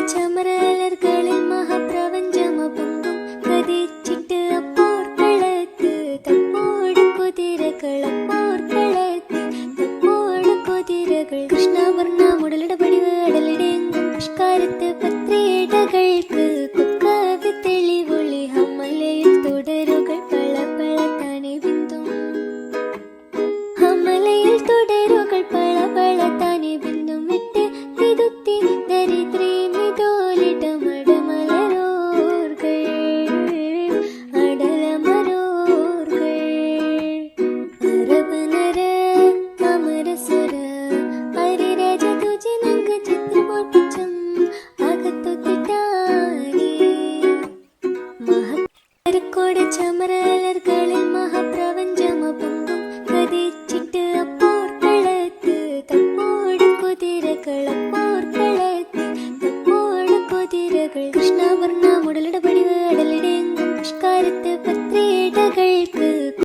ചമരലർകളിൽ മഹാപ്രപഞ്ചമപൊങ്കും കതിച്ചിട്ട് അപ്പോർക്കളത്ത് തപ്പോട് കുതിരകളപ്പോർക്കളത്ത് തപ്പോട് കുതിരകൾ കൃഷ്ണവർണ്ണ മുടലിട പടിവ് അടലിടെങ്കും പുഷ്കാരത്ത് പത്രിയിടകൾക്ക് കുക്കവി തെളിവൊളി ഹമലയിൽ തുടരുകൾ പള പള താനെ ബിന്ദും ഹമലയിൽ തുടരുകൾ പള പള താനെ ബിന്ദും വിട്ട് തിരുത്തി ദരിദ്രീ ചമരലർകളിൽ മഹാപ്രപഞ്ചമപൊങ്കും കതിച്ചിട്ട് അപ്പോർക്കളത്ത് തപ്പോട് കുതിരകളപ്പോർക്കളത്ത് തപ്പോട് കുതിരകൾ കൃഷ്ണവർണ്ണ മുടലിട പടിവ് അടലിടെങ്കും പുഷ്കാരത്ത് പത്രിയിടകൾക്ക്